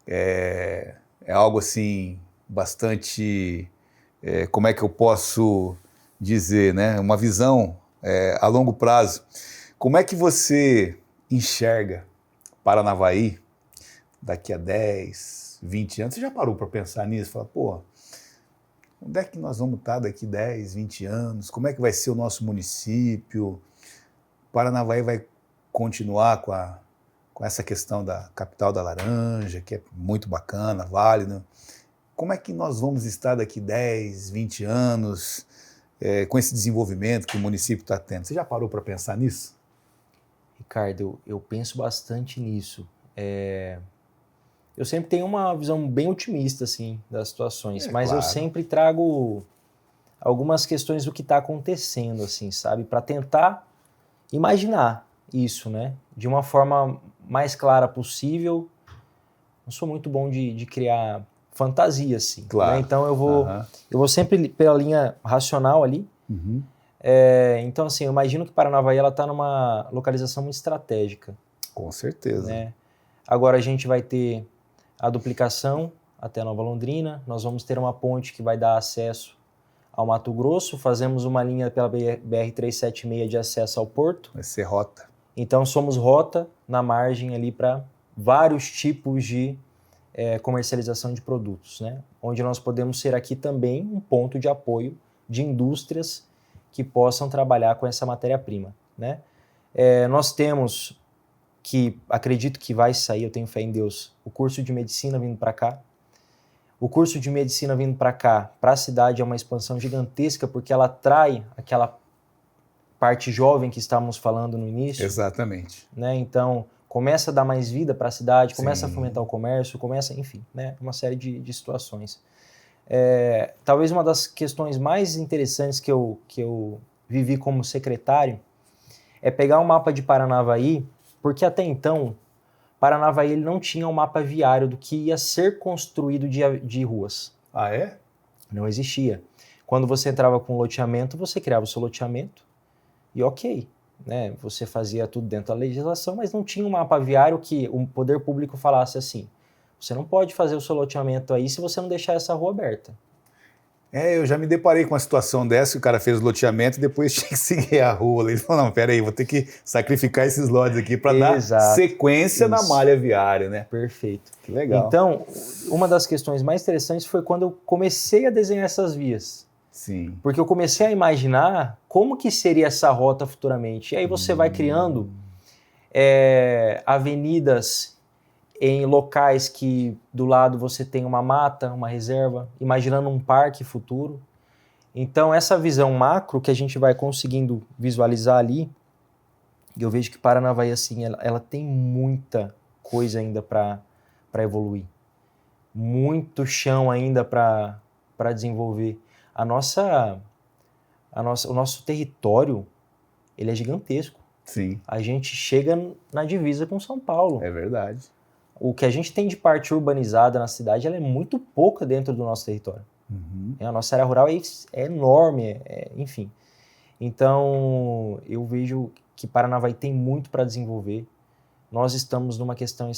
é algo assim bastante, como é que eu posso dizer, né? Uma visão a longo prazo. Como é que você enxerga Paranavaí daqui a 10, 20 anos? Você já parou para pensar nisso? Fala, pô, onde é que nós vamos estar daqui 10, 20 anos? Como é que vai ser o nosso município? Paranavaí vai continuar com essa questão da capital da laranja, que é muito bacana, válido. Como é que nós vamos estar daqui 10, 20 anos com esse desenvolvimento que o município está tendo? Você já parou para pensar nisso? Ricardo, eu penso bastante nisso. Eu sempre tenho uma visão bem otimista assim, das situações, mas claro. Eu sempre trago algumas questões do que está acontecendo, assim, sabe? Para tentar imaginar isso, né? De uma forma mais clara possível. Não sou muito bom de criar fantasia, assim. Claro. Né? Então eu vou sempre pela linha racional ali. Uhum. Então, assim, eu imagino que Paranavaí está numa localização muito estratégica. Com certeza. Né? Agora a gente vai ter a duplicação até Nova Londrina, nós vamos ter uma ponte que vai dar acesso ao Mato Grosso, fazemos uma linha pela BR-376 de acesso ao porto. Vai ser rota. Então somos rota na margem ali para vários tipos de comercialização de produtos, né? Onde nós podemos ser aqui também um ponto de apoio de indústrias que possam trabalhar com essa matéria-prima, né? Nós temos que acredito que vai sair, eu tenho fé em Deus, o curso de medicina vindo para cá. O curso de medicina vindo para cá, para a cidade, é uma expansão gigantesca, porque ela atrai aquela parte jovem que estávamos falando no início. Exatamente. Né? Então, começa a dar mais vida para a cidade, começa a fomentar o comércio, enfim, né? Uma série de situações. Talvez uma das questões mais interessantes que eu vivi como secretário é pegar o mapa de Paranavaí, porque até então, Paranavaí ele não tinha um mapa viário do que ia ser construído de ruas. Ah, é? Não existia. Quando você entrava com loteamento, você criava o seu loteamento e ok, né? Você fazia tudo dentro da legislação, mas não tinha um mapa viário que o poder público falasse assim, você não pode fazer o seu loteamento aí se você não deixar essa rua aberta. Eu já me deparei com uma situação dessa, que o cara fez o loteamento e depois tinha que seguir a rua. Ele falou, não, peraí, vou ter que sacrificar esses lotes aqui para dar sequência na malha viária, né? Perfeito. Que legal. Então, uma das questões mais interessantes foi quando eu comecei a desenhar essas vias. Sim. Porque eu comecei a imaginar como que seria essa rota futuramente. E aí você vai criando avenidas em locais que do lado você tem uma mata, uma reserva, imaginando um parque futuro. Então essa visão macro que a gente vai conseguindo visualizar ali, eu vejo que Paranavaí assim, ela tem muita coisa ainda para evoluir. Muito chão ainda para desenvolver. O nosso território, ele é gigantesco. Sim. A gente chega na divisa com São Paulo. É verdade. O que a gente tem de parte urbanizada na cidade, ela é muito pouca dentro do nosso território. Uhum. A nossa área rural é enorme, enfim. Então, eu vejo que Paranavaí tem muito para desenvolver. Nós estamos numa questão,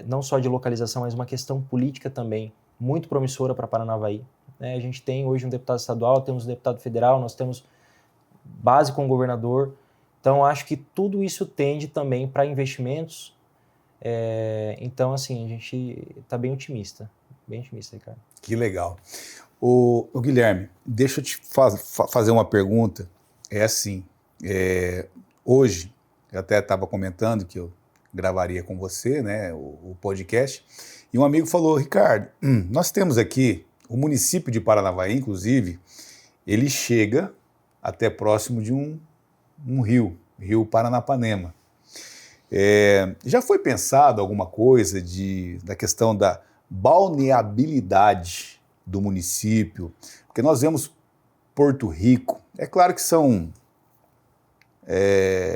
não só de localização, mas uma questão política também, muito promissora para Paranavaí. A gente tem hoje um deputado estadual, temos um deputado federal, nós temos base com o governador. Então, acho que tudo isso tende também para investimentos. Então, assim, a gente está bem otimista, Ricardo. Que legal. O Guilherme, deixa eu te fazer uma pergunta. Hoje, eu até estava comentando que eu gravaria com você, né, o podcast, e um amigo falou, Ricardo, nós temos aqui o município de Paranavaí, inclusive, ele chega até próximo de um rio Paranapanema. Já foi pensado alguma coisa da questão da balneabilidade do município? Porque nós vemos Porto Rico, é claro que são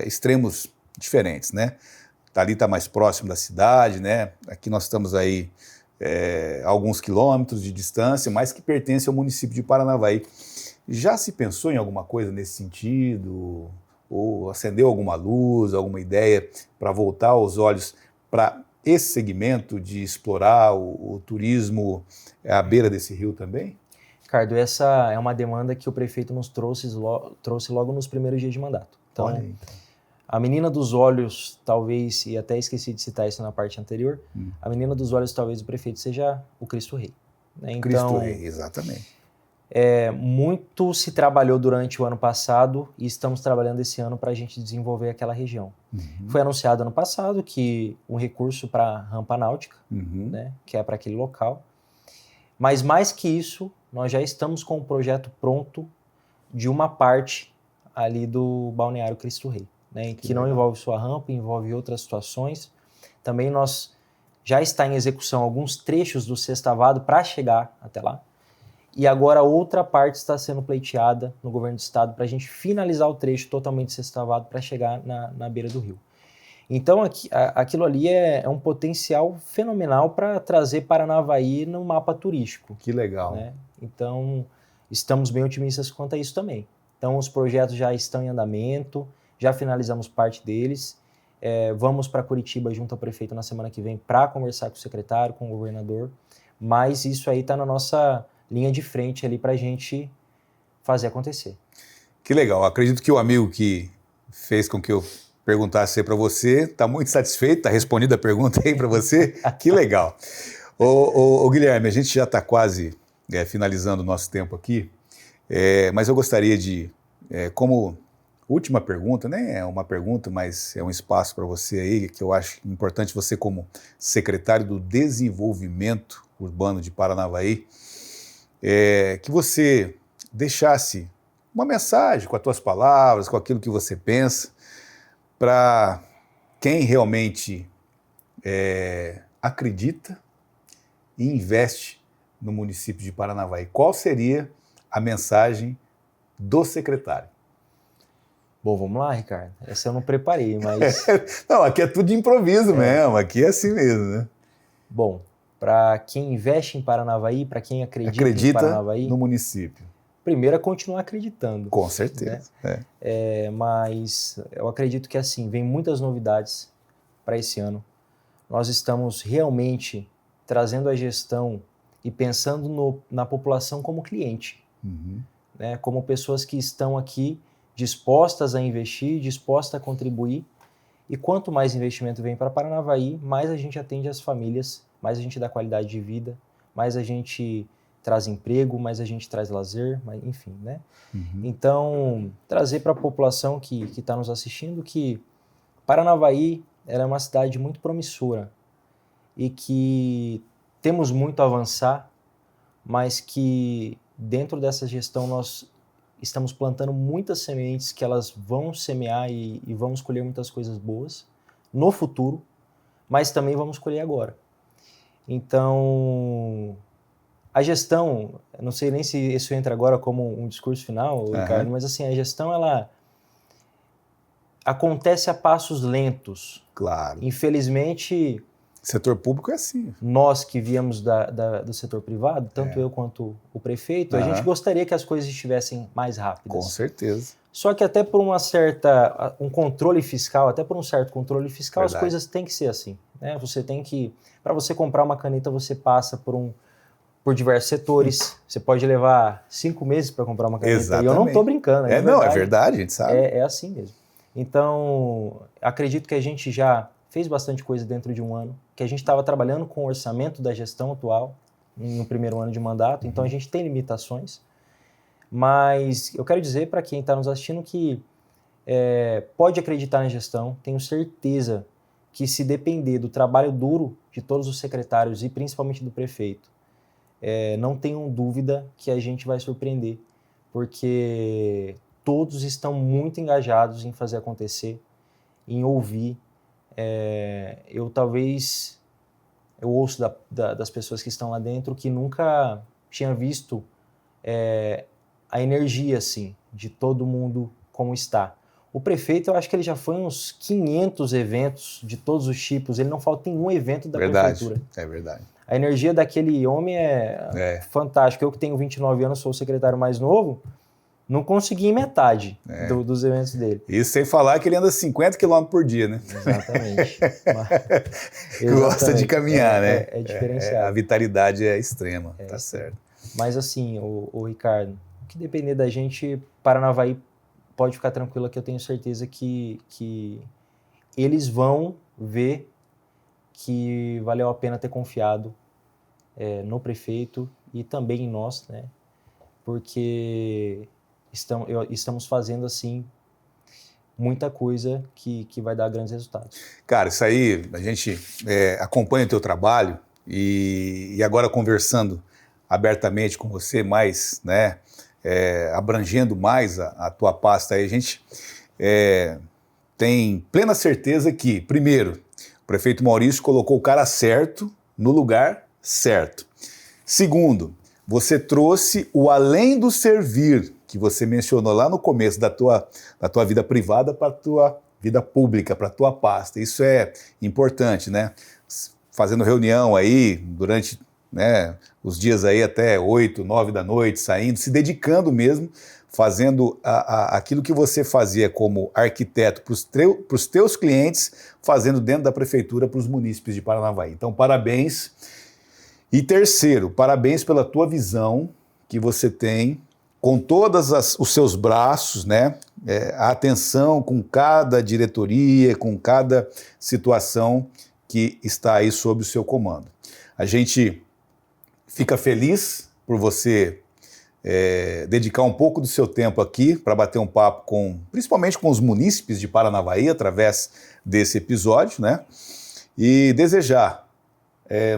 extremos diferentes, né? Ali está mais próximo da cidade, né? Aqui nós estamos aí a alguns quilômetros de distância, mas que pertence ao município de Paranavaí. Já se pensou em alguma coisa nesse sentido? Ou acendeu alguma luz, alguma ideia para voltar os olhos para esse segmento de explorar o turismo à beira desse rio também? Ricardo, essa é uma demanda que o prefeito nos trouxe logo nos primeiros dias de mandato. Então, Olha aí. a menina dos olhos, talvez, e até esqueci de citar isso na parte anterior, a menina dos olhos talvez do prefeito seja o Cristo Rei. Né? Então, Cristo Rei, exatamente. Muito se trabalhou durante o ano passado e estamos trabalhando esse ano para a gente desenvolver aquela região. Foi anunciado ano passado que um recurso para a rampa náutica, né, que é para aquele local. Mas mais que isso, nós já estamos com o projeto pronto de uma parte ali do Balneário Cristo Rei, né, que não envolve sua rampa, envolve outras situações. Também nós já está em execução alguns trechos do sextavado para chegar até lá. E agora outra parte está sendo pleiteada no governo do estado para a gente finalizar o trecho totalmente sextavado para chegar na beira do rio. Então aquilo ali é um potencial fenomenal para trazer Paranavaí no mapa turístico. Que legal. Né? Então estamos bem otimistas quanto a isso também. Então os projetos já estão em andamento, já finalizamos parte deles. Vamos para Curitiba junto ao prefeito na semana que vem para conversar com o secretário, com o governador. Mas isso aí está na nossa linha de frente ali para a gente fazer acontecer. Que legal. Acredito que o amigo que fez com que eu perguntasse para você está muito satisfeito, está respondida a pergunta aí para você. Que legal. Ô, Guilherme, a gente já está quase finalizando o nosso tempo aqui, mas eu gostaria de, como última pergunta, nem é uma pergunta, mas é um espaço para você aí, que eu acho importante você como secretário do Desenvolvimento Urbano de Paranavaí, que você deixasse uma mensagem com as tuas palavras, com aquilo que você pensa, para quem realmente acredita e investe no município de Paranavaí. Qual seria a mensagem do secretário? Bom, vamos lá, Ricardo. Essa eu não preparei, mas... Não, aqui é tudo de improviso mesmo, aqui é assim mesmo, né? Bom, para quem investe em Paranavaí, para quem acredita em Paranavaí, no município. Primeiro é continuar acreditando. Com certeza. Né? Mas eu acredito que assim, vem muitas novidades para esse ano. Nós estamos realmente trazendo a gestão e pensando na população como cliente. Né? Como pessoas que estão aqui dispostas a investir, dispostas a contribuir. E quanto mais investimento vem para Paranavaí, mais a gente atende as famílias, mais a gente dá qualidade de vida, mais a gente traz emprego, mais a gente traz lazer, enfim, né? Então, trazer para a população que está nos assistindo que Paranavaí ela é uma cidade muito promissora e que temos muito a avançar, mas que dentro dessa gestão nós estamos plantando muitas sementes que elas vão semear e vamos colher muitas coisas boas no futuro, mas também vamos colher agora. Então, a gestão, não sei nem se isso entra agora como um discurso final, Ricardo, mas assim, a gestão ela acontece a passos lentos. Claro. Infelizmente... Setor público é assim. Nós que viemos do setor privado, tanto eu quanto o prefeito, a gente gostaria que as coisas estivessem mais rápidas. Com certeza. Só que até por um controle fiscal, até por um certo controle fiscal, Verdade. As coisas têm que ser assim. Né? Você tem que, para você comprar uma caneta, você passa por diversos setores. Você pode levar 5 meses para comprar uma caneta. Exatamente. E eu não estou brincando. É verdade, a gente sabe. É assim mesmo. Então, acredito que a gente já fez bastante coisa dentro de um ano, que a gente estava trabalhando com o orçamento da gestão atual, no primeiro ano de mandato, então a gente tem limitações, mas eu quero dizer para quem está nos assistindo que pode acreditar na gestão, tenho certeza que se depender do trabalho duro de todos os secretários e principalmente do prefeito, não tenham dúvida que a gente vai surpreender, porque todos estão muito engajados em fazer acontecer, em ouvir. Eu ouço das pessoas que estão lá dentro que nunca tinha visto a energia assim, de todo mundo como está. O prefeito, eu acho que ele já foi uns 500 eventos de todos os tipos, ele não falta em um evento da prefeitura. É verdade. A energia daquele homem é fantástica. Eu que tenho 29 anos, sou o secretário mais novo, não consegui em metade dos eventos dele. Isso sem falar que ele anda 50 km por dia, né? Exatamente. Gosta de caminhar, né? É diferenciado. A vitalidade é extrema, tá certo. Mas assim, o Ricardo, o que depender da gente, Paranavaí pode ficar tranquila que eu tenho certeza que eles vão ver que valeu a pena ter confiado no prefeito e também em nós, né? Porque estamos fazendo, assim, muita coisa que vai dar grandes resultados. Cara, isso aí, a gente acompanha o teu trabalho e agora conversando abertamente com você, mais, né, abrangendo mais a tua pasta aí, a gente tem plena certeza que, primeiro, o prefeito Maurício colocou o cara certo no lugar certo. Segundo, você trouxe o além do servir, que você mencionou lá no começo da tua vida privada para a tua vida pública, para a tua pasta. Isso é importante, né? Fazendo reunião aí durante, né, os dias aí até 8, 9 da noite, saindo, se dedicando mesmo, fazendo aquilo que você fazia como arquiteto para os teus clientes, fazendo dentro da prefeitura para os munícipes de Paranavaí. Então, parabéns. E terceiro, parabéns pela tua visão que você tem com todos os seus braços, né? A atenção com cada diretoria, com cada situação que está aí sob o seu comando. A gente fica feliz por você dedicar um pouco do seu tempo aqui para bater um papo principalmente com os munícipes de Paranavaí através desse episódio, né? E desejar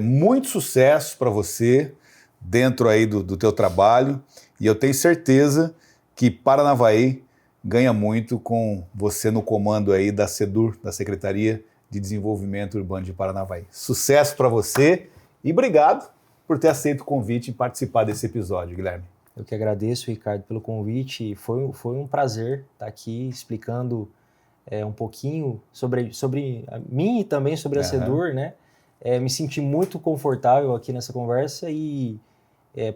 muito sucesso para você dentro aí do teu trabalho, e eu tenho certeza que Paranavaí ganha muito com você no comando aí da SEDUR, da Secretaria de Desenvolvimento Urbano de Paranavaí. Sucesso para você e obrigado por ter aceito o convite e participar desse episódio, Guilherme. Eu que agradeço, Ricardo, pelo convite. Foi um prazer estar aqui explicando um pouquinho sobre mim e também sobre a SEDUR, né? Me senti muito confortável aqui nessa conversa e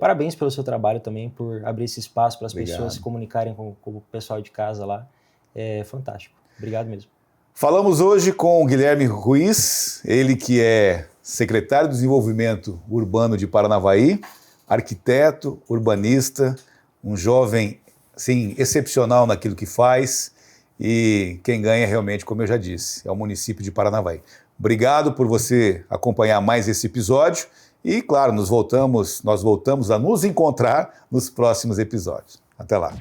parabéns pelo seu trabalho também, por abrir esse espaço para as pessoas se comunicarem com o pessoal de casa lá. É fantástico. Obrigado mesmo. Falamos hoje com o Guilherme Ruiz, ele que é secretário de Desenvolvimento Urbano de Paranavaí, arquiteto, urbanista, um jovem assim, excepcional naquilo que faz, e quem ganha realmente, como eu já disse, é o município de Paranavaí. Obrigado por você acompanhar mais esse episódio e, claro, nós voltamos a nos encontrar nos próximos episódios. Até lá.